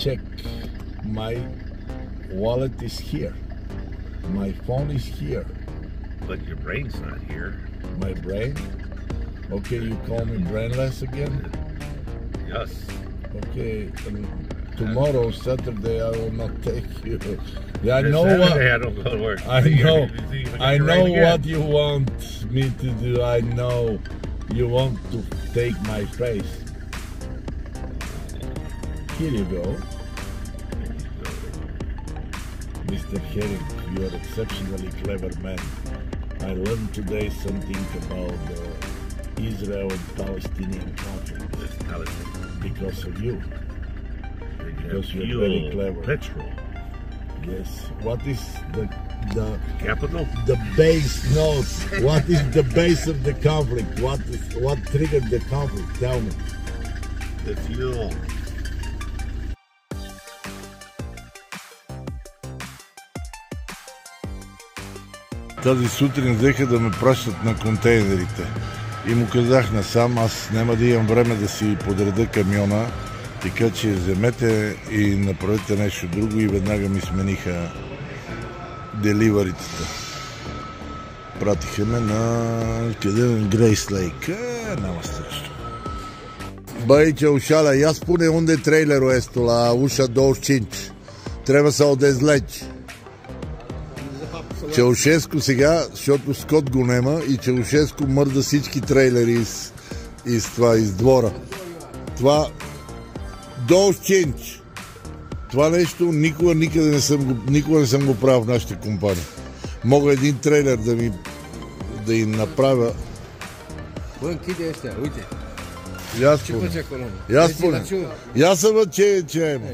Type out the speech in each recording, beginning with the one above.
check. My wallet is here. My phone is here. But your brain's not here. My brain? Okay, you call me brainless again? Yes. Okay, tomorrow, Saturday, I will not take you. I know Saturday, I don't go to work. I know what you want me to do. I know you want to take my face. Here you go. Mr. Herring, you are exceptionally clever man. I learned today something about the Israel and Palestinian conflict. Because of you. Because you're very clever. Petrol. Yes. What is the capital? The base note. What is the base of the conflict? What triggered the conflict? Tell me. The fuel. Тази сутрин взеха да ме пращат на контейнерите. И му казах насам, аз няма да имам време да си подреда камиона, така че вземете и направете нещо друго и веднага ми смениха деливаритата. Пратиха ме на къде на Грейс Лейк. Няма страшно. Băi, ce ușală, ia spune unde e trailerul ăsta la ușa 25. Trebuie să o dezlegi. Ceaușescu сега, защото Скот го нема и Ceaușescu мърда всички трейлери из двора. Това 25. Това нещо никога не съм го правил в нашата компания. Мога един трейлер да им направя. Bă, închide ăștia, uite. Ia Ce spune. faci acolo? Ia spune. Ia să văd ce ai, mă.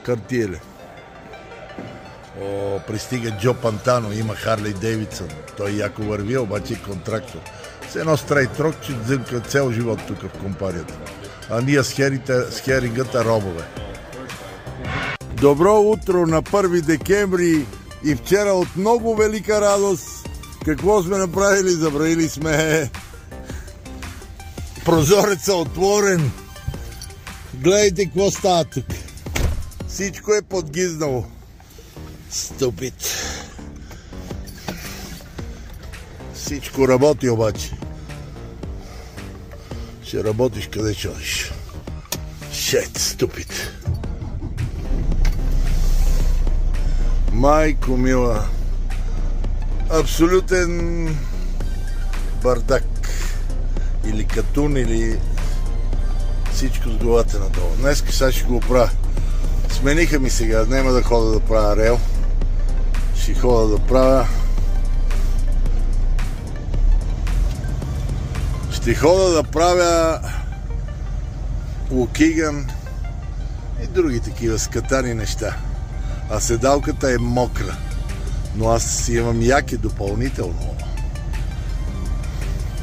Картиеле. О, пристига Джо Пантано, има Харлей Дейвидсън. Той яко върви, обаче е контрактор. С едно стрейтрок, че дзъмка цял живот тук в компанията. А ние с херингата робове. Добро утро на 1 декември и вчера от много велика радост. Какво сме направили? Забравили сме прозореца отворен. Гледайте какво става тук. Всичко е подгизнало. Ступид. Всичко работи обаче. Ще работиш къде чуеш. Shit, stupid. Майко мила. Абсолютен бардак. Или катун, или всичко с главата надолу. Днеска сега ще го оправя. Смениха ми сега. Няма да хода да правя рел. Ще хода да правя. Ще хода да правя Лукиган и други такива скатани неща. А седалката е мокра. Но аз имам яки допълнително.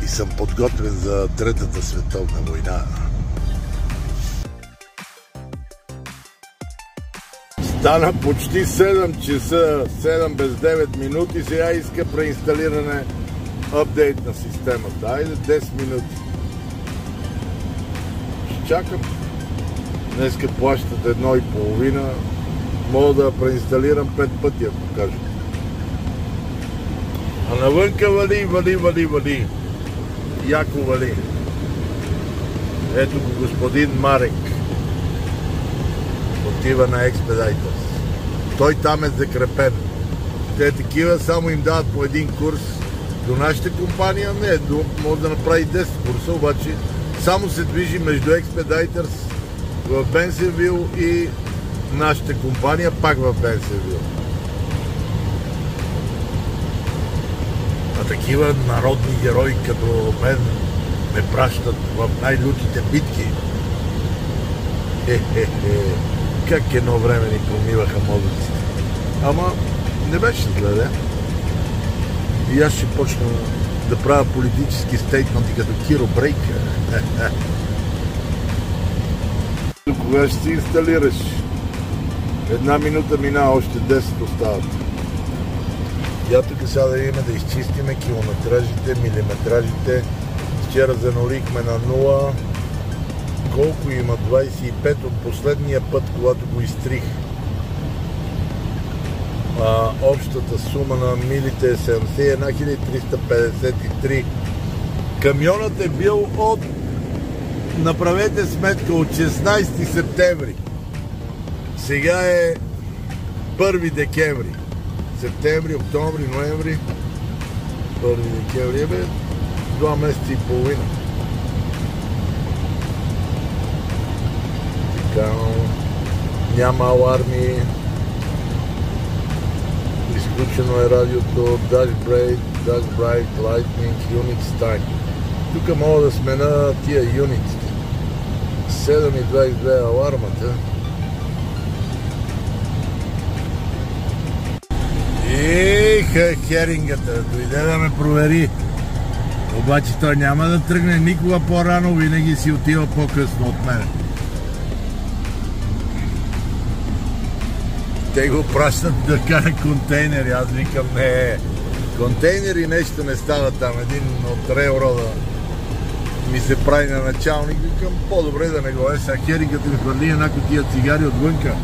И съм подготвен за Третата световна война. Стана почти 7 часа, 7 без 9 минути. Сега иска преинсталиране, апдейт на системата. Айде 10 минути. Ще чакам. Днеска плащат 1,5. Мога да преинсталирам 5 пъти, ако кажа. А навънка вали. Яко вали. Ето го господин Марек. Отива на Expeditors. Той там е закрепен. Те такива само им дават по един курс. До нашата компания не. Може да направи 10 курса, обаче само се движи между Expeditors в Бенсенвил и нашата компания пак в Бенсенвил. А такива народни герои като мен ме пращат в най-лютите битки. Как едно време ни промиваха мозъците. Ама не беше зле, и аз ще почна да правя политически стейтменти като Киро Брейк. Кога ще си инсталираш? 1 минута мина, още 10 остават. Я тук сега да видим да изчистиме километражите, милиметражите. Вчера занолихме на 0. колко има, 25 от последния път, когато го изтрих. Общата сума на милите е 71 353. Камионът е бил от, направете сметка, от 16 септември. Сега е 1 декември. Септември, октомври, ноември, 1 декември, 2 месеца и половина. Така, няма аларми, изключено е радиото, Dash Bright, Lightning, Unix Time. Тук мога да смена тия юниците. 7:22 алармата. И херингата дойде да ме провери. Обаче той няма да тръгне никога по-рано, винаги си отива по-късно от мен. Те го пращат да кара контейнери. Аз викам, не, контейнери нещо не става там. Един от рейлрода ми се прави на началник. Викам, по-добре да не го е. Сега херингата ми хвърли една кутия цигари отвънка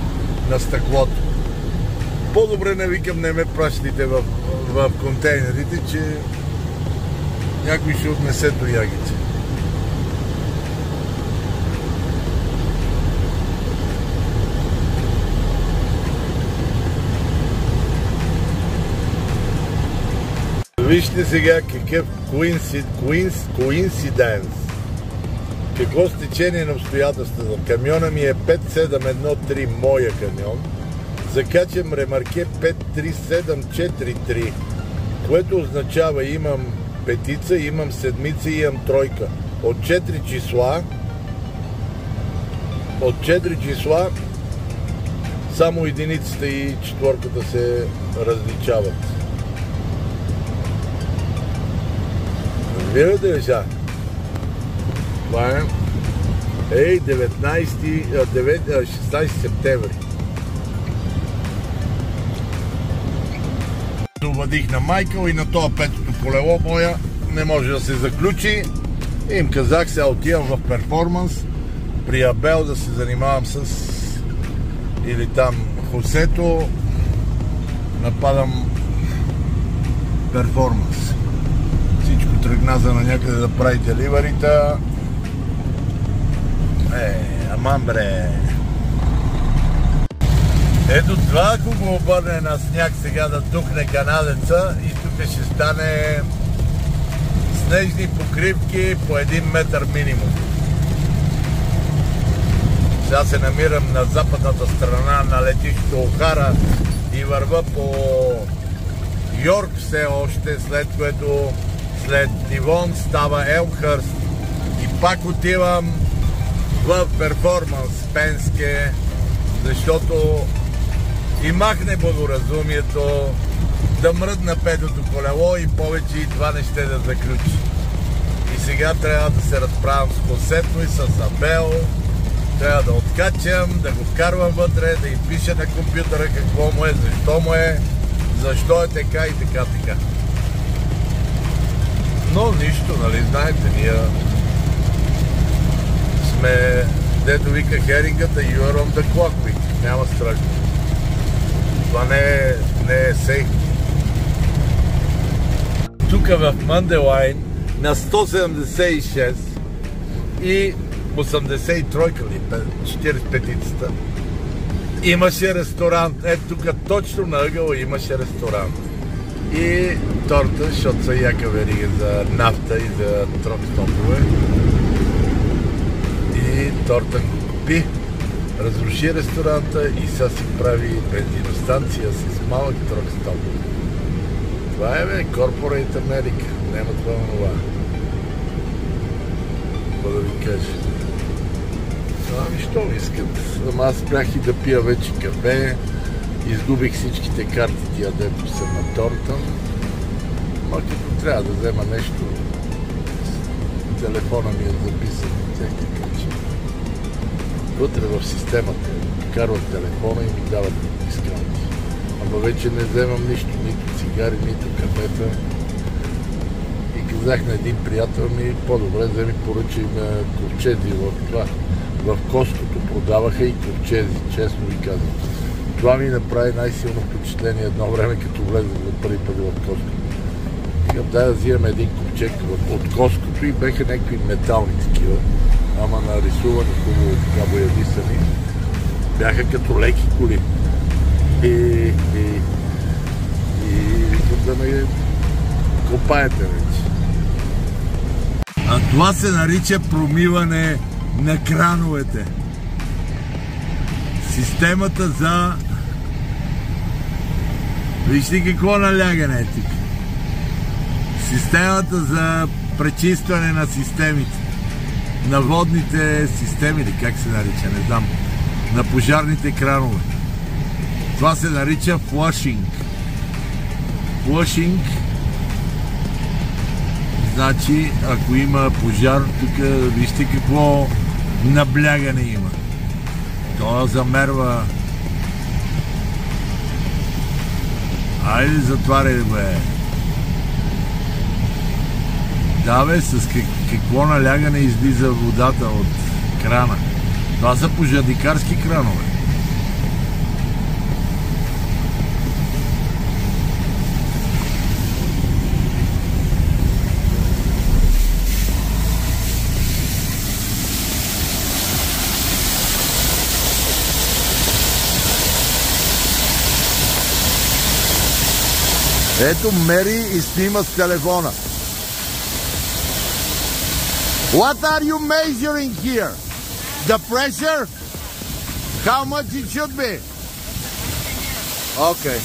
на стъклото. По-добре не викам, не ме пращайте в контейнерите, че някой ще отнесе до ягите. Вижте сега какъв коинсиденс. Какво стечение на обстоятелствата. Камиона ми е 5713, моя камион. Закачам ремарке 53743, което означава имам петица, имам седмица и имам тройка. От 4 числа само единицата и четворката се различават. Разбирате ли сега? Това е 16 септември. Обадих на Майкъл и на това петото колело моя не може да се заключи. И им казах, сега отивам в перформанс при Абел да се занимавам с или там Хосето, нападам перформанс. Всичко тръгна за на някъде да прави деливарита. Аман бре. Ето това, ако го обърне на сняг сега да тухне канадеца и тук ще стане снежни покривки по 1 метър минимум. Сега се намирам на западната страна на летището Охара и върва по Йорк все още, след което след Дивон става Елмхърст и пак отивам в перформанс Пенске, защото и махне благоразумието да мръдна петото колело и повече и това не ще да заключи. И сега трябва да се разправям с Хосето и с Абел, трябва да откачам, да го вкарвам вътре, да им пиша на компютъра какво му е, защо е така и така. Но нищо, нали, знаете, ние сме, дето вика херингата, you are on the clock, вика, няма страх. Това не е сейф. Тук в Манделайн на 176 и 83-ка ли, 45-цата, имаше ресторант. Ето тук точно на ъгъла имаше ресторант. И торта, защото са яка верига за нафта и за трок-стопове. И торта го купи, разруши ресторанта и сега си прави бензиностанция с малък трок-стоп. Това е, бе, Corporate America. Няма това онова. Какво да ви кажа? Ами, що ми искат? Ама аз спрях и да пия вече кафе. Изгубих всичките карти, тия дето са на торта. Ма като трябва да взема нещо, телефона ми е записан. Така че вътре в системата карват телефона и ми дават дискаунти. Ама вече не вземам нищо, нито цигари, нито кафета. И казах на един приятел ми, по-добре вземи поръчай на ковчези в това. В Коското продаваха и ковчези, честно ви казвам. Това ми направи най-силно впечатление едно време, като влезах за първи път в Коското. Викам, дай да взимаме един ковчег от Коското и беха някакви метални такива, ама нарисувани хубаво, така боядисани. Бяха като леки коли. И викам да ме копаете вече. А това се нарича промиване на крановете. Системата за... Вижте какво налягане е тук. Системата за пречистване на системите. На водните системи, или как се нарича, не знам. На пожарните кранове. Това се нарича флашинг. Флашинг значи, ако има пожар, тук вижте какво наблягане има. Това замерва. Айде, затваряй, бе. Да, бе, с какво налягане излиза водата от крана. Това са пожарникарски кранове. Ето мери и снима с телефона. What are you measuring here? The pressure? How much it should be? Okay.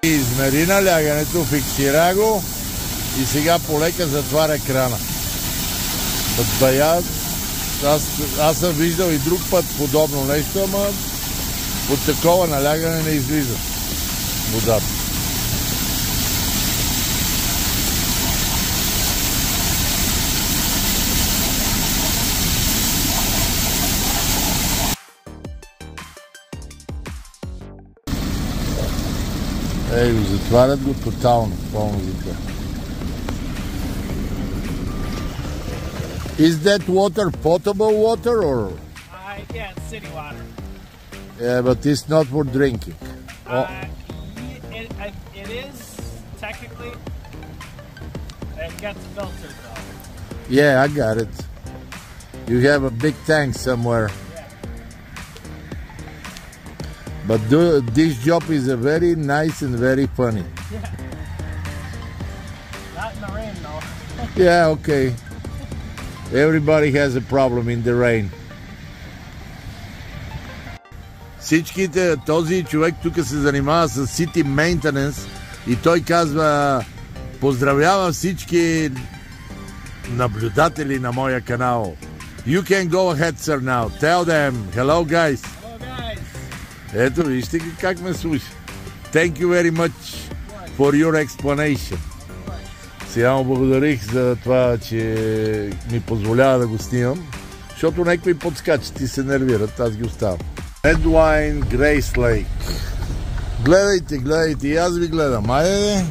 Измери налягането, фиксира го и сега полека затваря крана. Аз съм виждал и друг път подобно нещо, ама от такова налягане не излиза водата. Ей, го затварят го тотално, пълно затваря. Is that water potable water or? Yeah, it's city water. Yeah, but it's not for drinking. It is technically. It gets filtered though. Yeah, I got it. You have a big tank somewhere. Yeah. But this job is very nice and very funny. Yeah. Not in the rain though. Yeah, okay. Everybody has a problem in the rain. Всичките, този човек тук се занимава с City Maintenance и той казва: поздравява всички наблюдатели на моя канал. You can go ahead, sir, now. Tell them, hello, guys. Hello, guys. Ето, вижте как ме слуша. Thank you very much for your explanation. Сега му благодарих за това, че ми позволява да го снимам, защото някакви подскачат и се нервират, аз ги оставам. Medwine Grace Lake. Гледайте, и аз ви гледам. Айде,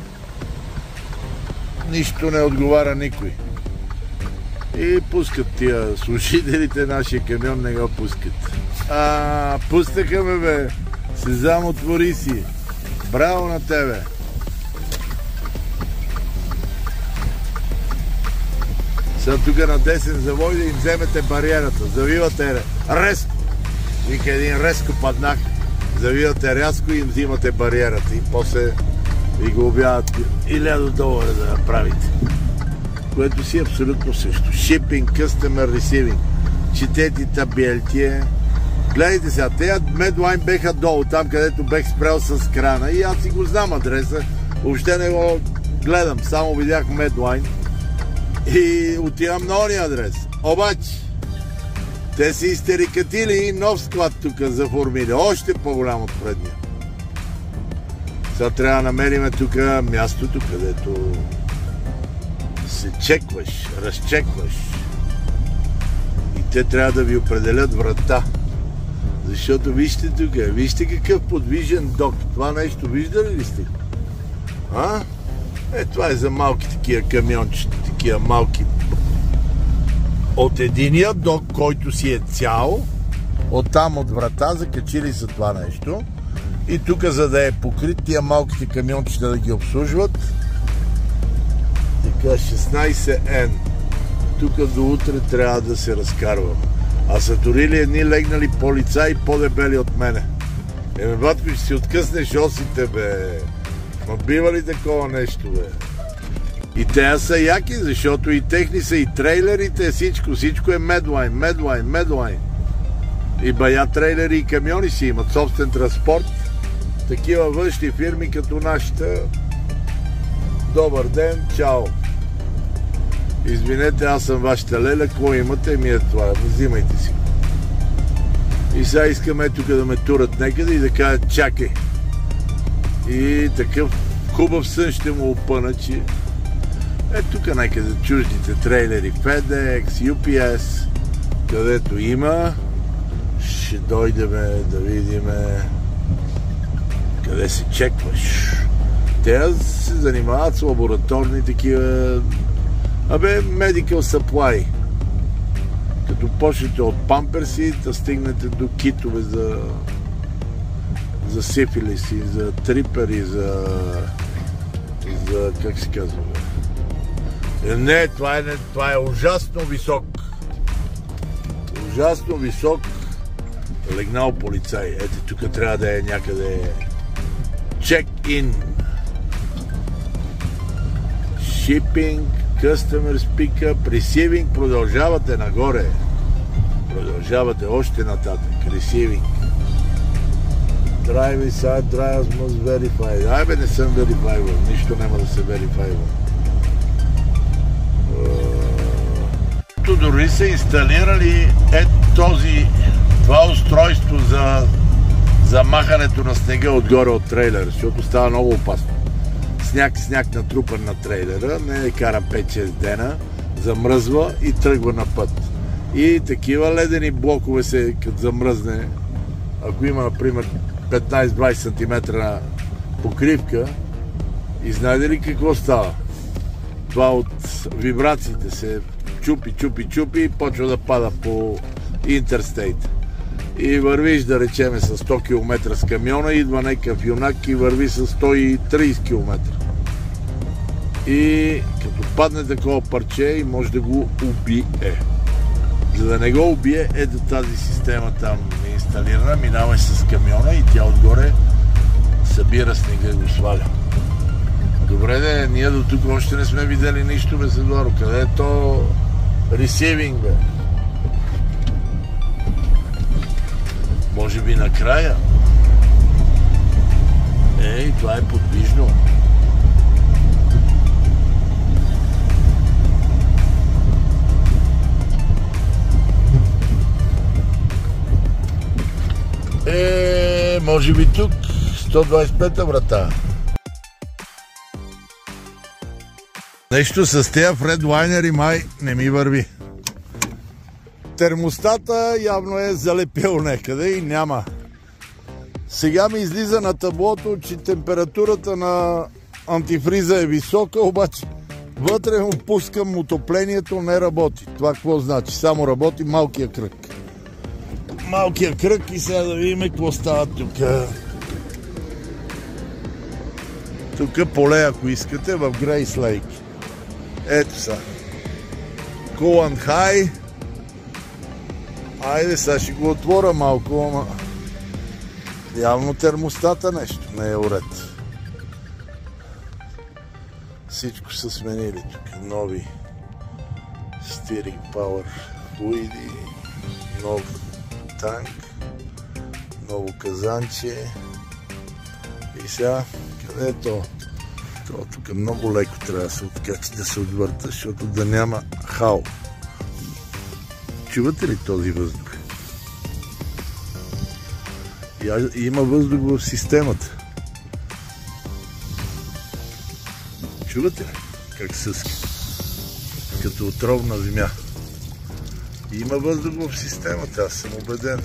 нищо не отговаря никой. И пускат тия служителите, нашия камион не го пускат. Пустаха ме, бе. Сезам, отвори си. Браво на тебе. Сега тук на десен завой да им вземете бариерата. Завивате резко. Вика един резко паднах. Завивате рязко и им взимате бариерата. И после ви го обяват $1000 да направите. Което си абсолютно също. Shipping, Customer Receiving. Четете табелите. Гледайте сега, тези Medwine беха долу, там където бех спрял с крана. И аз си го знам адреса. Въобще не го гледам. Само видях Medwine. И отивам на ония адрес. Обаче, те си изтерикатили нов склад тук заформили. Още по-голям от предния. Сега трябва да намерим тук мястото, където се чекваш, разчекваш. И те трябва да ви определят врата. Защото вижте тук, вижте какъв подвижен док. Това нещо виждали ли сте? Това е за малки такива камиончета, такива малки от единия до който си е цял, оттам от врата закачили са това нещо и тук, за да е покрит, тия малките камиончета да ги обслужват, така 16N. Тук до утре трябва да се разкарвам. А са турили едни легнали полицаи по-дебели от мене. Батко, ще си откъснеш осите, бе. Ма бива ли такова нещо, бе? И те са яки, защото и техни са, и трейлерите, всичко е Medline. И бая трейлери и камиони си имат собствен транспорт. Такива външни фирми като нашата. Добър ден, чао. Извинете, аз съм вашата леля, какво имате? Ми е това, взимайте си. И сега искаме тук да ме турат некъде и да кажат чакай. И такъв хубав сън ще му опъна, че тук някъде чуждите трейлери, FedEx, UPS, където има, ще дойдеме да видиме къде се чекваш. Те се занимават с лабораторни такива, medical supply. Като почнете от памперси, да стигнете до китове за сифилис и за трипери, за как се казва? Не, това е ужасно висок. Ужасно висок легнал полицай. Ето тук трябва да е някъде check-in. Shipping, customers pickup, receiving. Продължавате нагоре. Продължавате още нататък. Receiving. Drive side, drivers must verify. Айбе, не съм verify. Нищо няма да се verify. Дори са инсталирали това устройство за махането на снега отгоре от трейлера, защото става много опасно. Сняг натрупан на трейлера, не кара 5-6 дена, замръзва и тръгва на път. И такива ледени блокове се, като замръзне, ако има, например, 15-20 см покривка, и знаете ли какво става? Това от вибрациите се чупи и почва да пада по интерстейт. И вървиш, да речеме, с 100 км с камиона, идва някакъв юнак и върви с 130 км. И като падне такова парче и може да го убие. За да не го убие, ето тази система там е инсталирана, минаваш с камиона и тя отгоре събира снега и го сваля. Добре, ние до тук още не сме видели нищо, бе, Седларо. Къде е то ресивинг, бе? Може би накрая. Ей, това е подвижно. Може би тук 125-та врата. Нещо с тези фредлайнери май не ми върви. Термостата явно е залепил някъде и няма. Сега ми излиза на таблото, че температурата на антифриза е висока, обаче вътре му пускам отоплението, не работи. Това какво значи? Само работи малкия кръг. Малкия кръг и сега да видим какво става тук. Тук поле, ако искате, в Грейс Лейк. Ето са. Cool and High. Айде, сега ще го отворя малко, ама явно термостата нещо не е уред. Всичко са сменили тук. Нови Steering Power флуиди, нов танк, ново казанче. И сега, къде е то? Това тук много леко трябва да се откачи, да се отвърта, защото да няма хал. Чувате ли този въздух? Има въздух в системата. Чувате ли? Как съска? Като отровна земя. Има въздух в системата, аз съм убеден.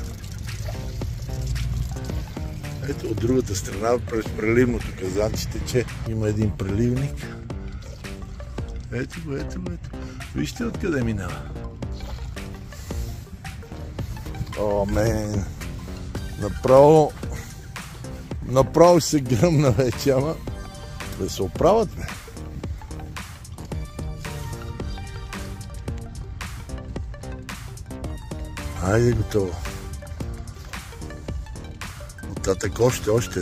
Ето от другата страна, през преливното казанче тече. Има един преливник. Ето го. Вижте откъде минава. О, мен. Направо ще се гръмна вече, ама да се оправят, бе. Айде, готово. Оттатък още.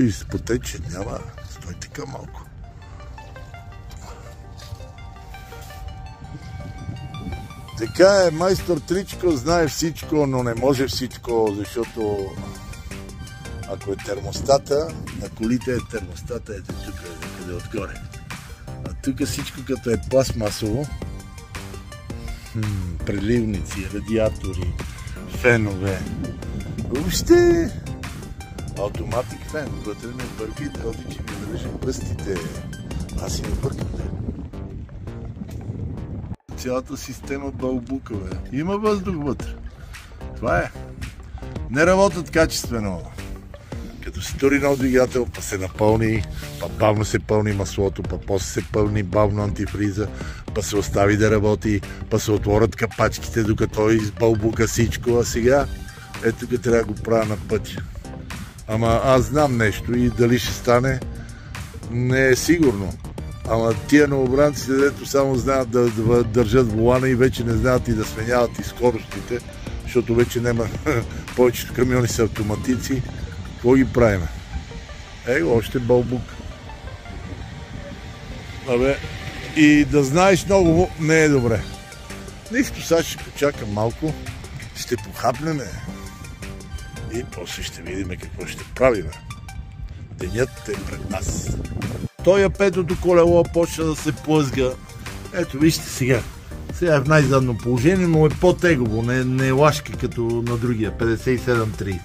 Изпотече, няма. Стой така малко. Така е, майстор Тричко знае всичко, но не може всичко, защото ако е термостата, на колите е термостата, ето тук, къде отгоре. А тук всичко като е пластмасово, преливници, радиатори, фенове, въобще автоматик фен, вътре не бъркайте, оди, че ми държи пръстите, аз си не бъркам. Цялата система бълбука, бе. Има въздух вътре. Това е. Не работят качествено. Като се тури нов двигател, па се напълни, па бавно се пълни маслото, па после се пълни бавно антифриза, па се остави да работи, па се отворят капачките, докато избълбука всичко, а сега ето тук трябва да го правя на път. Ама аз знам нещо и дали ще стане, не е сигурно. Ама тия новобранците, дето само знаят да държат волана и вече не знаят и да сменяват и скоростите, защото вече няма, повечето камиони са автоматици, какво ги правим? Его, още бълбук. Абе, и да знаеш много не е добре. Нищо, сега ще почакам малко, ще похапнеме и после ще видим какво ще правим. Денят е пред нас. Той петото колело почна да се плъзга. Ето вижте сега. Сега е в най-задно положение, но е по-тегово, не е лашка като на другия, 57-30.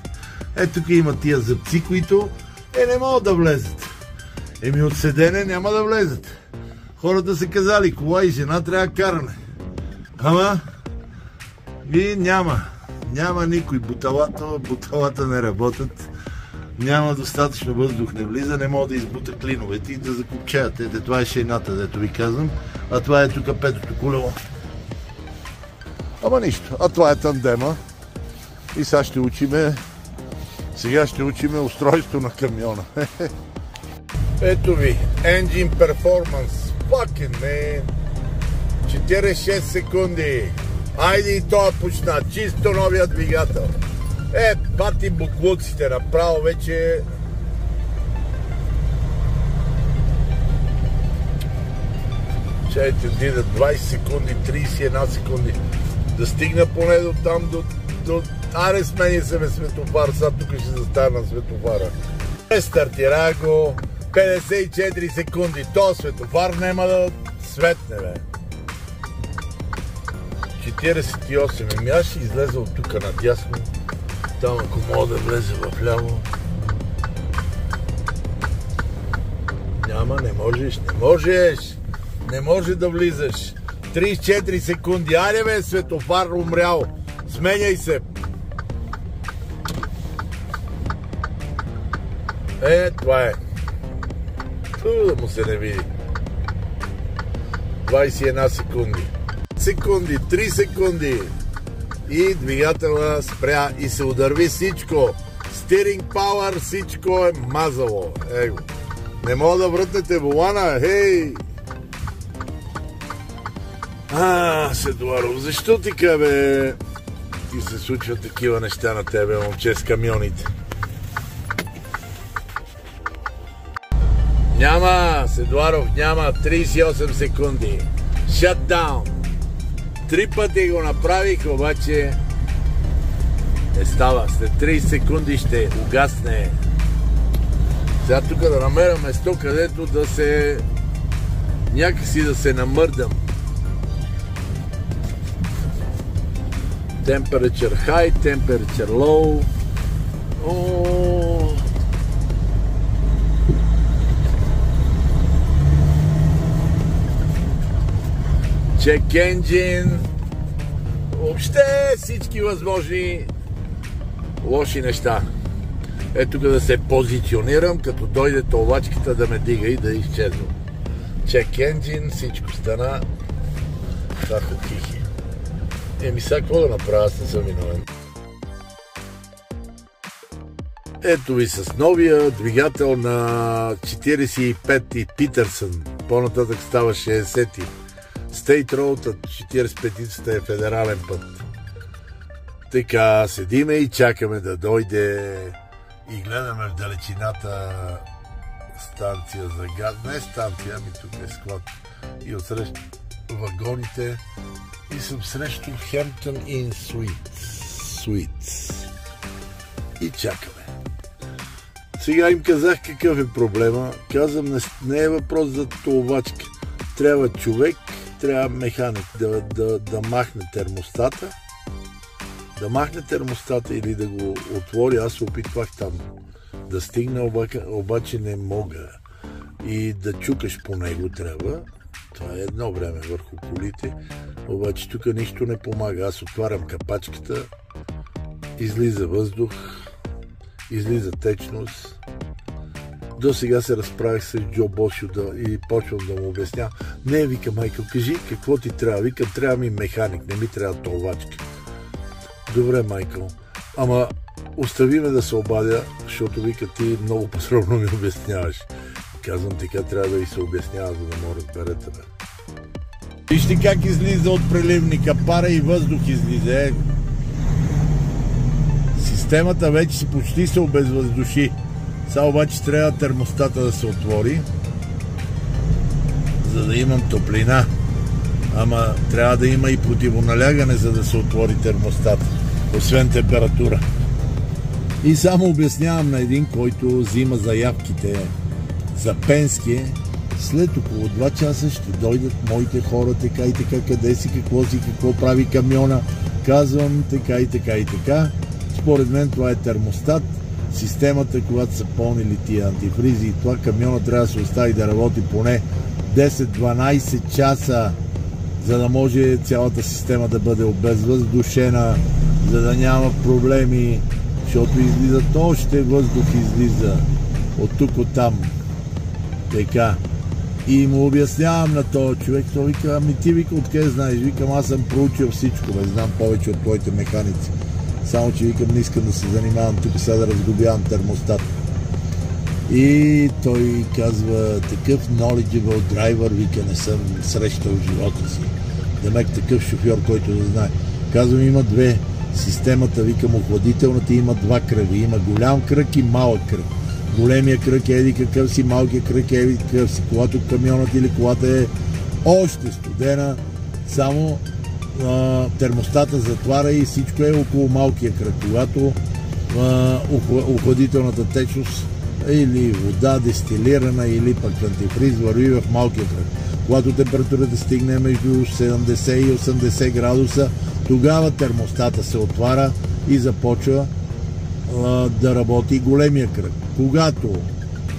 Ето тук има тия зъбци, които не могат да влезат. От седене няма да влезат. Хората са казали, кола и жена трябва каране. Ама и няма никой. Буталата не работят. Няма достатъчно въздух, не влиза, не мога да избута клиновете и да закопчаят. Това е шейната, дето ви казвам. А това е тук петото колело. Ама нищо. А това е тандема. И сега ще учиме устройство на камиона. Ето ви. Engine Performance. Fucking man. 46 секунди. Айде и това почна. Чисто новия двигател. Пати буклуците направо вече. Чайте, отида 20 секунди, 31 секунди. Да стигна поне до там, до... Аре, смени се ме светофар, сега тук ще застана на светофара. Стартира го, 54 секунди, то светофар няма да светне, бе. 48, аз ще излеза от тук надясно. Там ако мога да влезе в ляво. Няма, не можеш. Не може да влизаш. 34 секунди. Аре бе, светофар умрял. Сменяй се. Това е. Да му се не види. 21 секунди. 3 секунди. И двигателя спря и се удърви всичко. Стиринг пауър, всичко е мазало. Его. Не мога да въртнете волана, хей! Седуаров, защо така, бе? Ти се случват такива неща на тебе, момче, с камионите. Няма, Седуаров, няма. 38 секунди. Shutdown. 3 пъти го направих, обаче не става. След 30 секунди ще угасне. Сега тук да намеря место, където да се... някакси да се намърдам. Temperature high, temperature low. Check engine. Въобще всички възможни лоши неща. Ето тук да се позиционирам, като дойде товачката да ме дига и да изчезвам. Check engine, всичко стана. Тихи. Сега какво да направя, аз не съм виновен. Ето ви с новия двигател на 45-ти Питърсън. По-нататък става 60-ти. State Road, 45-ицата е федерален път. Така, седиме и чакаме да дойде и гледаме в далечината станция за газ. Не станция, ами тук е склад. И отсрещу вагоните. И съм срещу Hampton Inn Suites. И чакаме. Сега им казах какъв е проблема. Казвам, не е въпрос за товачка. Трябва човек, трябва механик да махне термостата. Да махне термостата или да го отвори. Аз се опитвах там да стигна, обаче не мога. И да чукаш по него трябва. Това е едно време върху колите. Обаче тук нищо не помага. Аз отварям капачката, излиза въздух, излиза течност. До сега се разправих с Джо Бошо и почвам да му обясня. Не, вика, Майкъл, кажи какво ти трябва. Викам, трябва ми механик, не ми трябва товачка. Добре, Майкъл. Ама остави ме да се обадя, защото вика, ти много подробно ми обясняваш. Казвам, така трябва да ви се обяснява, за да му разберете. Вижте как излиза от преливника. Пара и въздух излиза. Системата вече почти се обезвъздуши. Сега обаче трябва термостата да се отвори, за да имам топлина. Ама трябва да има и противоналягане, за да се отвори термостата, освен температура. И само обяснявам на един, който взима заявките за Пенски. След около 2 часа ще дойдат моите хора, така и така, къде си, какво прави камиона. Казвам така и така и така. Според мен това е термостат. Системата, когато са пълнили тия антифризи и това, камиона трябва да се остави да работи поне 10-12 часа, за да може цялата система да бъде обезвъздушена, за да няма проблеми, защото излизат още въздух, излиза от тук, от там. Така. И му обяснявам на този човек, той вика, ами ти, вика, откъде знаеш? Викам, аз съм проучил всичко, знам повече от твоите механици. Само че викам, не искам да се занимавам тук сега да разглобявам термостат. И той казва, такъв knowledgeable driver, вика, не съм срещал в живота си. Демек такъв шофьор, който да знае. Казвам, има две. Системата, викам, охладителната има 2 кръга. Има голям кръг и малък кръг. Големия кръг е еди какъв си, малкият кръг е еди какъв си. Когато камионът или колата е още студена, само термостата затваря и всичко е около малкия кръг. Когато охладителната течност или вода дестилирана или пък антифриз върви в малкия кръг. Когато температурата стигне между 70 и 80 градуса, тогава термостата се отваря и започва да работи големия кръг. Когато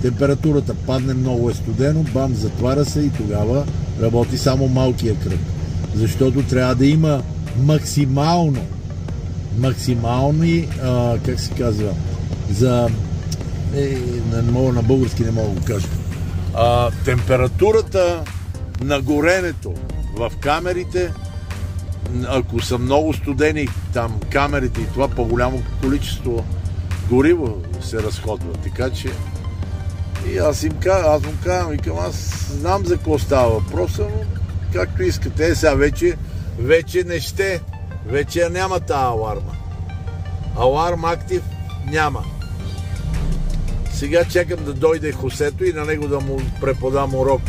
температурата падне, много е студено, бам, затваря се и тогава работи само малкия кръг. Защото трябва да има максимални, как се казва, на български не мога да го кажа. Температурата на горенето в камерите, ако са много студени там камерите и това, по-голямо количество гориво се разходва. Така че и аз му казвам, аз знам за какво става въпроса, но както искате. Сега вече не ще. Вече няма тази аларма. Аларм актив няма. Сега чакам да дойде Хосето и на него да му преподам урок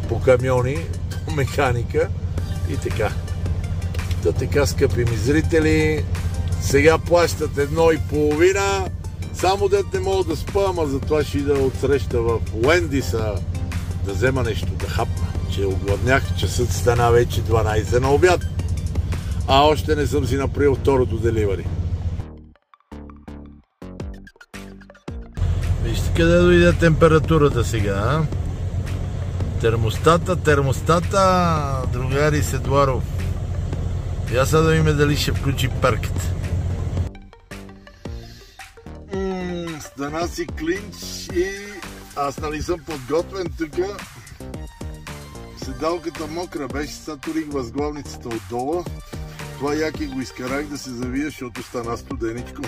по камиони, по механика и така. Та така, скъпи ми зрители, сега плащат 1,5, само дет не мога да спа, ама затова ще ида отсреща в Уендиса да взема нещо да хапна, че огладнях, часът стана вече 12 на обяд, а още не съм си направил второто деливари. Вижте къде дойде температурата сега, а? Термостата, другари Седларов. Я сега да видим дали ще включи перката. Стана си клинч и аз нали съм подготвен тук. Седалката мокра беше, сега турих възглавницата отдолу. Това яки го изкарах да се завия, защото стана студеничко.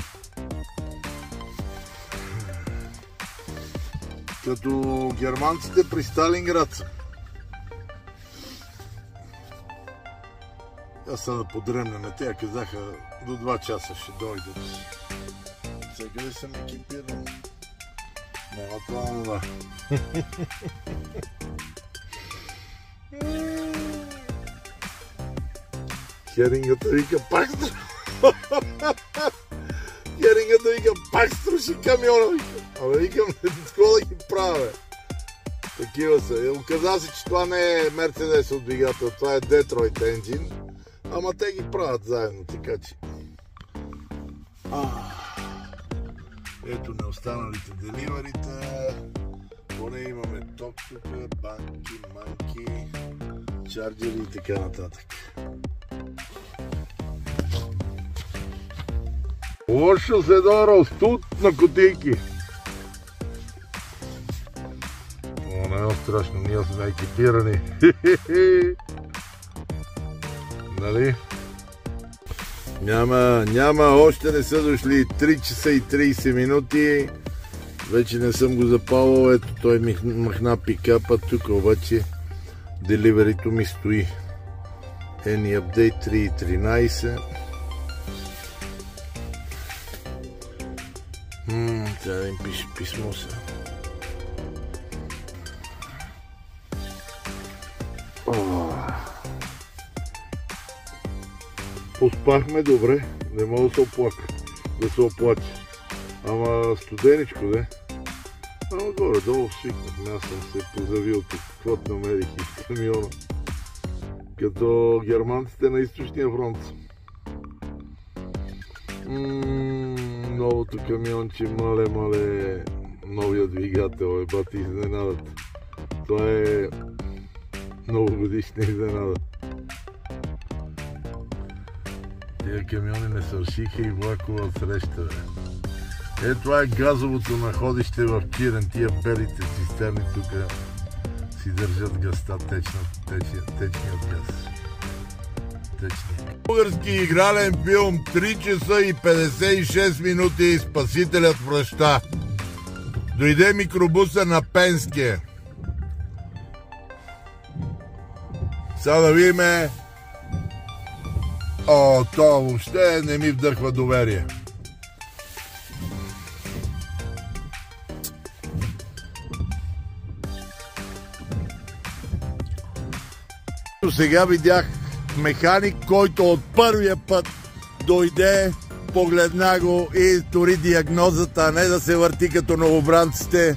Като германците при Сталинград са. Аз са да подремнем. Те казаха до 2 часа ще дойдат. Сега ли съм екипиран? Няма това. Херингата вика пак Херингата вика пак струши камиона. Абе викам, какво да ги правя? Такива са. Оказа се, че това не е Мерцедес от двигател, това е Детройт енджин. Ама те ги правят заедно, така че. Ето на останалите деливарите. Поне имаме ток тук, банки, манки, чарджери и така нататък. Лошо се дора студ на кутийки. О, не е страшно, ние сме екипирани. Нали? Няма, още не са дошли 3 часа и 30 минути. Вече не съм го запалвал, ето той ми махна пикапа, тук обаче деливерито ми стои. Any update 3.13. Трябва да им пише писмо сега. Поспахме добре, не мога да се оплача. Ама студеничко, де? Ама горе-долу свикнахме, аз съм се позавил тук, каквото намерих из камиона. Като германците на източния фронт. Новото камионче, мале, новия двигател, бати изненадат. Това е новогодишна изненада. Тия камиони не сършиха и влакова отсреща, бе. Това е газовото находище в Чирен. Тия белите цистерни тук си държат газта, течният газ. Български игрален филм 3 часа и 56 минути. Спасителят връща. Дойде микробуса на Пенския. Сега да видиме. То въобще не ми вдъхва доверие. Сега видях механик, който от първия път дойде, погледна го и стори диагнозата, а не да се върти като новобранците.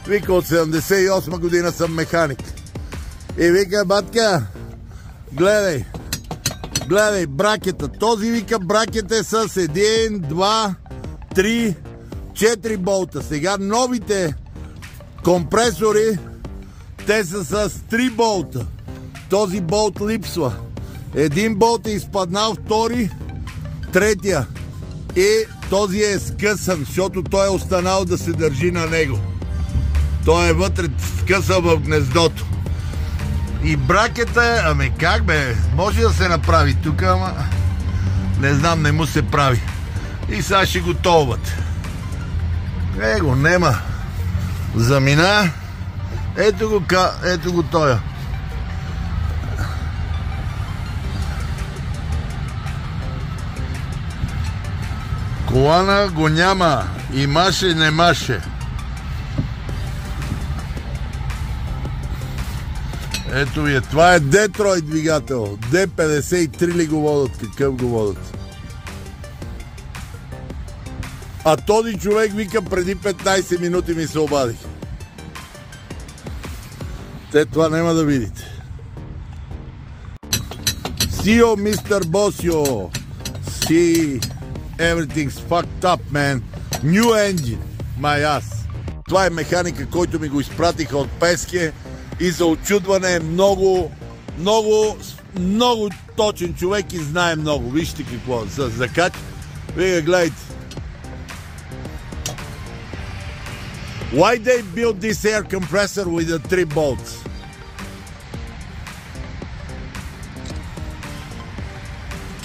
Вика, от 78 година съм механик. И вика, батка, гледай, бракета. Този вика, бракет е с 1, 2, 3, 4 болта. Сега новите компресори, те са с 3 болта. Този болт липсва. Един болт е изпаднал, втори, третия. И този е скъсан, защото той е останал да се държи на него. Той е вътре скъсан в гнездото. И бракета, ами как бе, може да се направи тук, ама не знам, не му се прави. И сега ще го толват. Его, нема. Замина. Ето го тоя. Колана го няма. Имаше, немаше. Ето ви е. Това е Детройт двигател. D53 ли го водят? Какъв го водят? А този човек вика, преди 15 минути ми се обадих. Те това няма да видите. See you, Mr. Bosio. See, everything's fucked up, man. New engine, my ass. Това е механика, който ми го изпратиха от Песке и за очудване е много точен човек и знае много. Вижте какво за закач. Вие гледайте. Why they build this air compressor with the 3 bolts?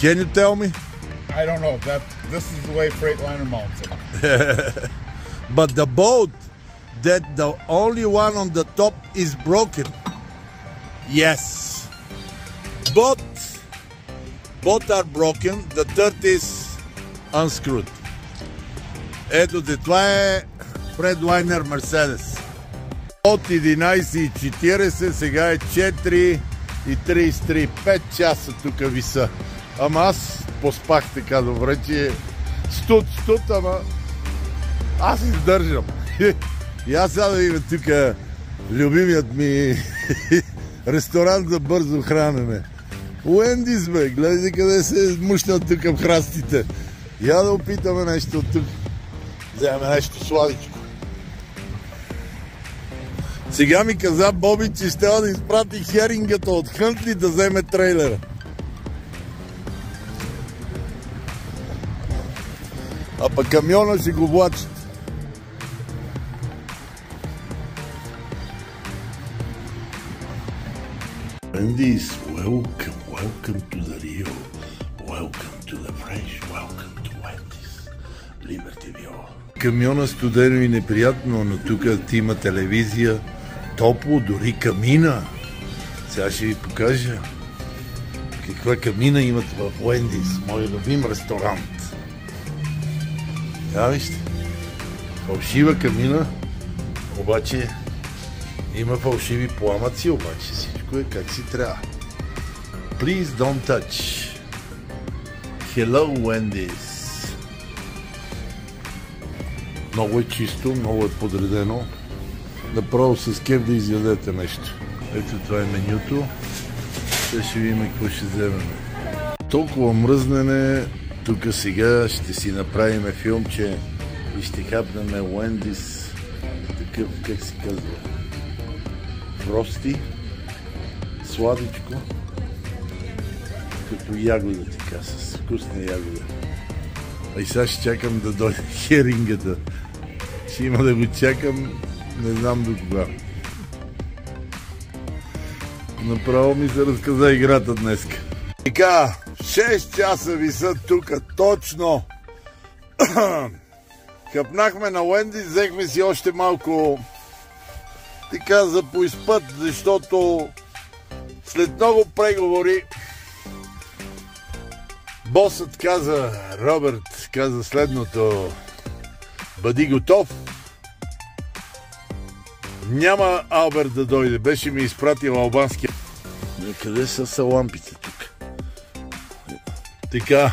Can you tell me? I don't know. This is the way Freightliner mounts it. But the bolt that the only one on the top is broken. Yes. Both are broken. The third is unscrewed. Ето те, това е Freightliner Mercedes. От 11:40, сега е 4:33. 5 часа тук виса. Ама аз поспах така добре, че студ, ама аз издържам. И аз сега да видим тук любимият ми ресторант за бързо хранене. Уендис, бе, гледай къде се мушнат тук в храстите. Я да опитаме нещо от тук. Вземем нещо сладичко. Сега ми каза Боби, че ще да изпрати херингата от Хънтли да вземе трейлера. А пък камиона ще го влачат. Wendy's, welcome to the Rio, welcome to the French, welcome to Wendy's, Liberty View. Камиона студено и неприятно, но тук ти има телевизия, топло, дори камина. Сега ще ви покажа каква камина имат в Wendy's, мой любим ресторант. Я вижте, фалшива камина, обаче има фалшиви пламъци, обаче всичко е как си трябва. Please don't touch. Hello, Wendy's. Много е чисто, много е подредено. Направо с кеф да изядете нещо. Ето това е менюто. Сега ще видим какво ще вземем. Толкова мръзнене. Тук сега ще си направим филмче и ще хапнем Wendy's. Такъв, как се казва? Фрости. Сладичко. Като ягода така, с вкусна ягода. А и сега ще чакам да дойде херингата. Ще има да го чакам, не знам до кога. Направо ми се разказа играта днеска. Така, 6 часа виса тук, точно. Капнахме на Уенди, взехме си още малко така за поизпът, защото след много преговори босът каза, Робърт каза следното: бъди готов. Няма Алберт да дойде, беше ми изпратил албанския. Къде са лампите тук? Така,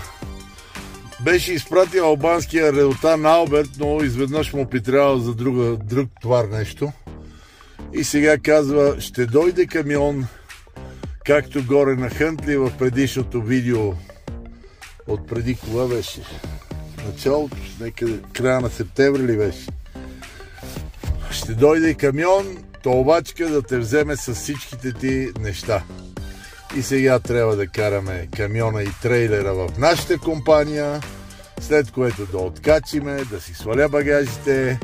беше изпратил албанския редотан Алберт, но изведнъж му притрябвал за друг товар нещо. И сега казва, ще дойде камион, както горе на Хънтли в предишното видео. От преди кога беше? Началото, некъде края на септември ли беше? Ще дойде камион, тълбачка да те вземе с всичките ти неща. И сега трябва да караме камиона и трейлера в нашата компания, след което да откачиме, да си сваля багажите,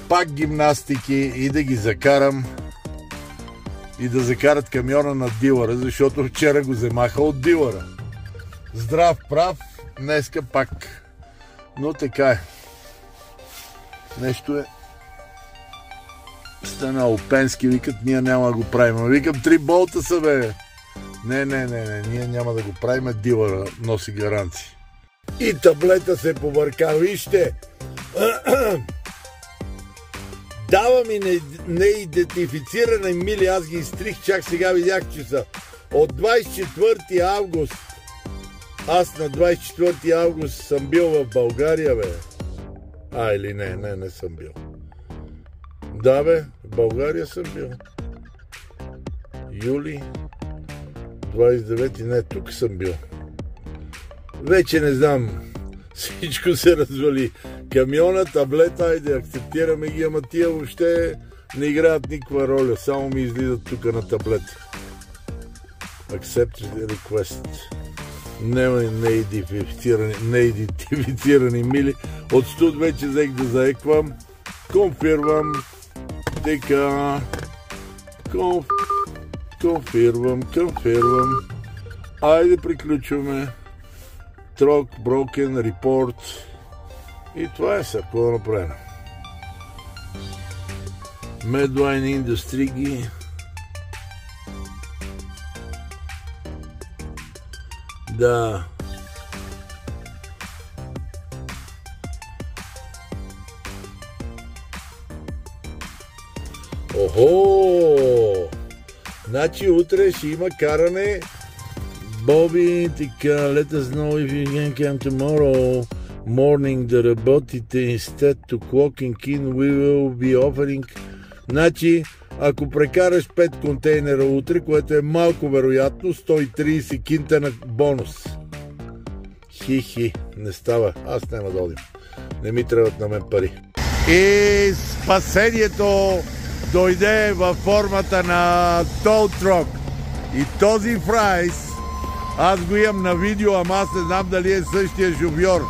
пак гимнастики и да ги закарам и да закарат камиона на дилъра, защото вчера го вземаха от дилъра. Здрав прав, днеска пак. Но така е. Нещо е станало пенски, викат, ние няма да го правим. Викам, 3 болта са, бе. Не, ние няма да го правим, дилъра носи гаранции. И таблета се побърка, вижте. Дава ми неидентифицирани мили, аз ги изтрих, чак сега видях, че са от 24 август. Аз на 24 август съм бил в България, бе. Или не съм бил. Да, бе, в България съм бил. Юли 29, не, тук съм бил. Вече не знам. Всичко се развали. Камиона, таблета, айде, акцептираме ги, ама тия въобще не играят никаква роля. Само ми излизат тук на таблета. Accept request. Няма неидентифицирани мили. От студ вече взех да заеквам. Конфирмам. Така. Конфирмам. Айде приключваме. Трок, брокен, репорт. И това е сега, какво да направим. Medline Industry ги. Да. Охо! Значи утре ще има каране. Боби, така, let us know if you can come tomorrow morning да работите instead to clocking in, we will be offering. Значи, ако прекараш 5 контейнера утре, което е малко вероятно, 130 кинта на бонус. Хи, не става. Аз няма да одим. Не ми трябват на мен пари. И спасението дойде във формата на Tow Truck. И този Фрайс, аз го имам на видео, ама аз не знам дали е същия шофьор.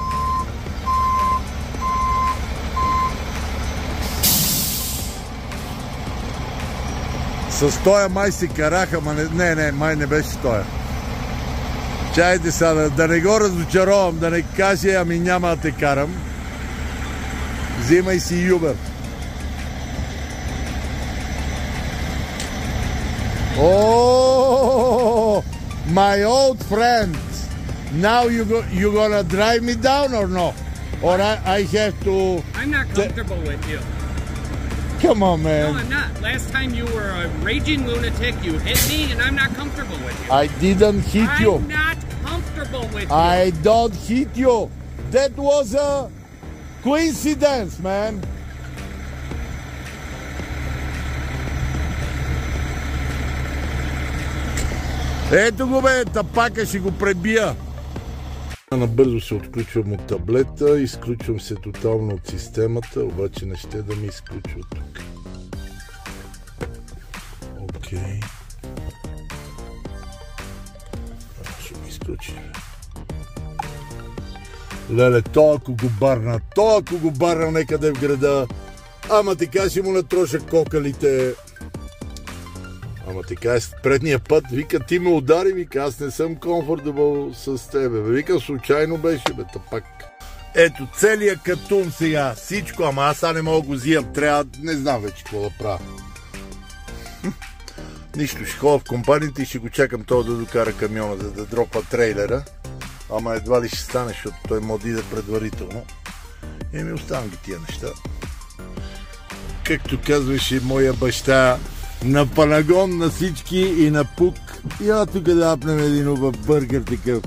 С тоя май си караха, ма не, май не беше тоя. Чайте сега, да не го разочаровам, да не каже, ами няма да те карам. Взимай си Uber. Oh, my old friend. Now you gonna drive me down or no? Or I have to... I'm not comfortable with you. Come on, man. No, I'm not. Last time you were a raging lunatic, you hit me, and I'm not comfortable with you. I didn't hit you. I'm not comfortable with you. I don't hit you. That was a coincidence, man. Ето го бе, тапака ще го пребия. Набързо се отключвам от таблета, изключвам се тотално от системата, обаче не ще да ми изключва тук. Окей. Ще ми изключи. Леле, то ако го барна некъде в града, ама така ще му натроша кокалите. Ама така, предния път, вика, ти ме удари, вика, аз не съм комфортабъл с тебе. Вика, случайно беше, бе, тапак. Ето, целият катун сега, всичко, ама аз не мога го взимам, трябва, не знам вече какво да правя. Нищо, ще ходя в компанията и ще го чакам това да докара камиона, за да дропа трейлера. Ама едва ли ще стане, защото той може да иде предварително. И ми оставам ги тия неща. Както казваше моя баща, на панагон на всички и на пук. Я тук да апнем един убав бъргър такъв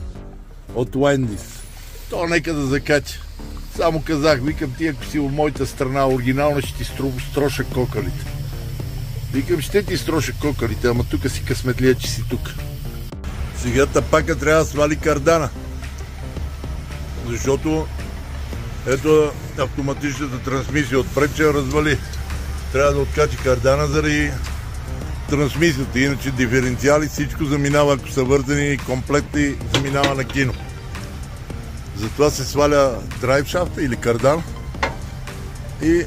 от Уендис. То нека да закача. Само казах, викам, ти ако си от моята страна оригинална, ще ти строша кокалите. Викам, ще ти строша кокалите, ама тук си късметлия, че си тук. Сега тапака трябва да свали кардана. Защото ето автоматичната трансмисия отпред ще я развали. Трябва да откачи кардана заради трансмисията, иначе диференциали всичко заминава, ако са вързани комплектни, заминава на кино. Затова се сваля драйвшафта или кардан и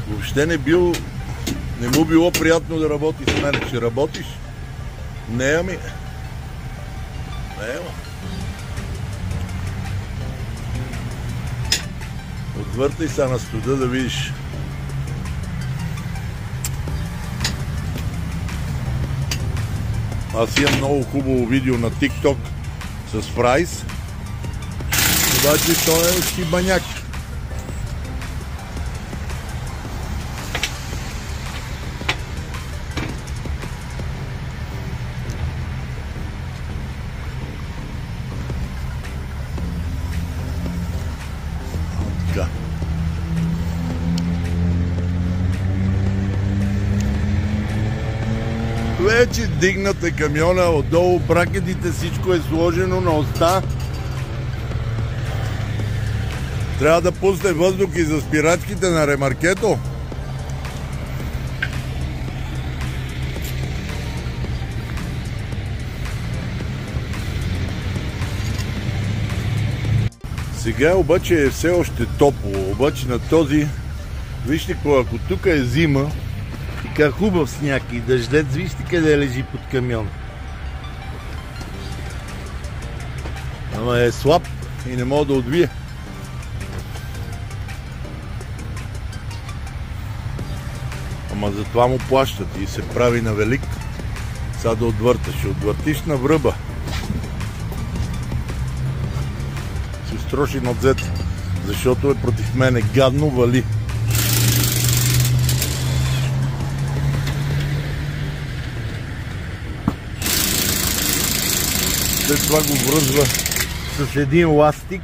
въобще не му било приятно да работи с мен. Ще работиш? Не, ами. Не, ама. Отвъртай са на студа да видиш. Аз имам много хубаво видео на TikTok с Фрайс. Обаче той е шибаняк. Така. Вече дигнате камиона, отдолу бракетите, всичко е сложено на оста. Трябва да пусне въздух и за спирачките на ремаркето. Сега обаче е все още топло, обаче на този, вижте ако тук е зима, така хубав сняг и дъждец, вижте къде лежи под камион. Ама е слаб и не мога да отвие. Ама затова му плащат и се прави на велик. Сега да отвърташ. Ще отвъртиш на връба. Си строши нозете, защото е против мене. Гадно вали. След това го връзва с един ластик.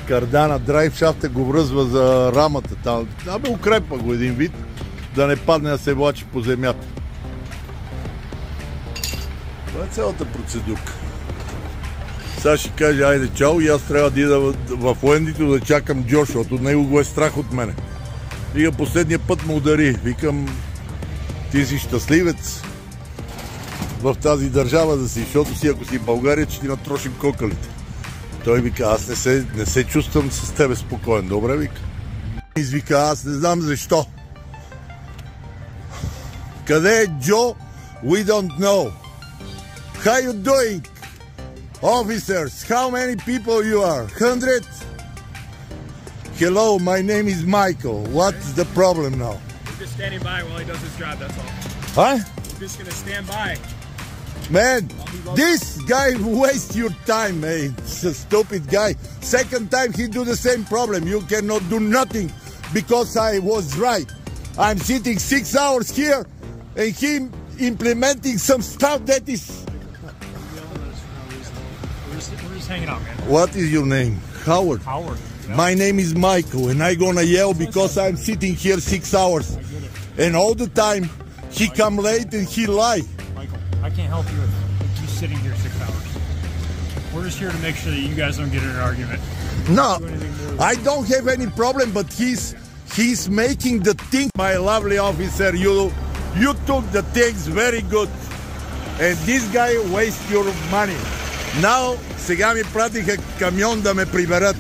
Кардана драйвшафта го връзва за рамата там. Абе, укрепва го един вид, да не падне да се влачи по земята. Това е цялата процедурка. Сега ще кажа, айде чао, и аз трябва да ида в Уендито да чакам Джош, защото от него го е страх от мене. Вика, последния път му удари. Викам, ти си щастливец в тази държава да си, защото си, ако си в България, че ти натрошим кокалите. Той вика, аз не се чувствам с тебе спокоен. Добре, вика. Извика, аз не знам защо. Къде е Джо? We don't know. How you doing? Officers, how many people you are? 100? Hello, my name is Michael. What's the problem now? We're just standing by while he does his job, that's all. Huh? We're just gonna stand by. Man, this guy wastes your time, man. It's a stupid guy. Second time he do the same problem. You cannot do nothing because I was right. I'm sitting 6 hours here and him implementing some stuff that is... We're just hanging out, man. What is your name? Howard. Howard. My name is Michael and I gonna yell because I'm sitting here 6 hours. And all the time he come late and he lie. Michael, I can't help you with you sitting here 6 hours. We're just here to make sure that you guys don't get in an argument. No, I don't have any problem, but he's making the thing. My lovely officer, you took the things very good. And this guy wastes your money. Now, сега ми пратиха камион да ме приберат.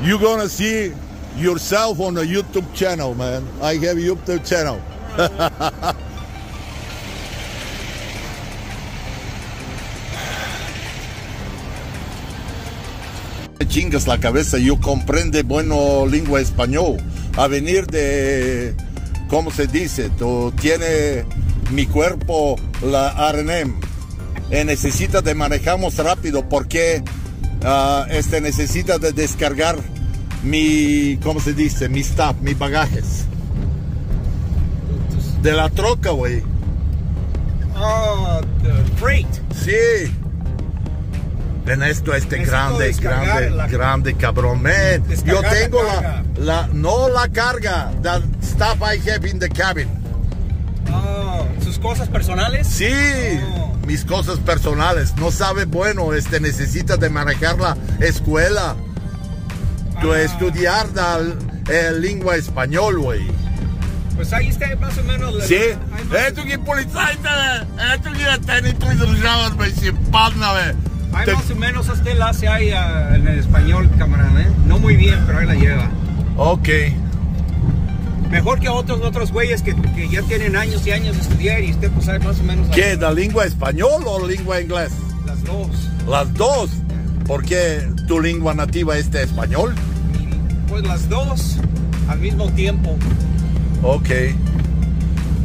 You gonna see yourself on a YouTube channel, man. I have a YouTube channel. Chingas la cabeza, yo comprende bueno lengua español. A venir de, ¿cómo se dice? Tiene mi cuerpo la RNM. Necesita de manejamos rápido porque necesita de descargar mi, ¿cómo se dice? Mi stuff, mis bagajes. De la troca, güey. Oh, the freight. Sí. Ven esto, grande, cabrón, man. Yo tengo no la carga, the stuff I have in the cabin. Oh, ¿sus cosas personales? Sí, mis cosas personales. No sabe bueno, necesita de manejar la escuela. Estudiar lengua español, güey. Pues ahí está más o menos. Sí. Ето ги полицайите, ето ги те ни придружават, бе, си падна, бе. Hay más o menos hasta él hace ahí en el español, camarada, ¿eh? No muy bien, pero ahí la lleva. Ok. Mejor que otros güeyes que ya tienen años y años de estudiar y usted pues sabe más o menos. ¿Qué? ¿La lengua español o lengua inglés? Las dos. Las dos. ¿Por qué tu lengua nativa es español? Pues las dos al mismo tiempo. Ok.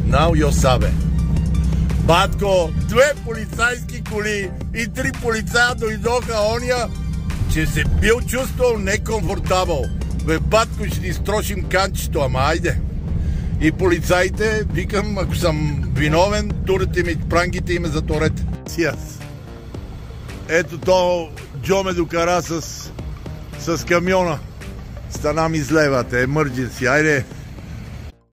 Now yo sabe. Батко, 2 полицайски коли и 3 полицая дойдоха ония, че се бил чувствал некомфортабъл. Бе, батко, ще ни строшим канчето, ама айде. И полицаите, викам, ако съм виновен, турете ми, прангите и ме заторете. Ето то Джо ме докара с камиона. Стана ми злевате, emergency, айде.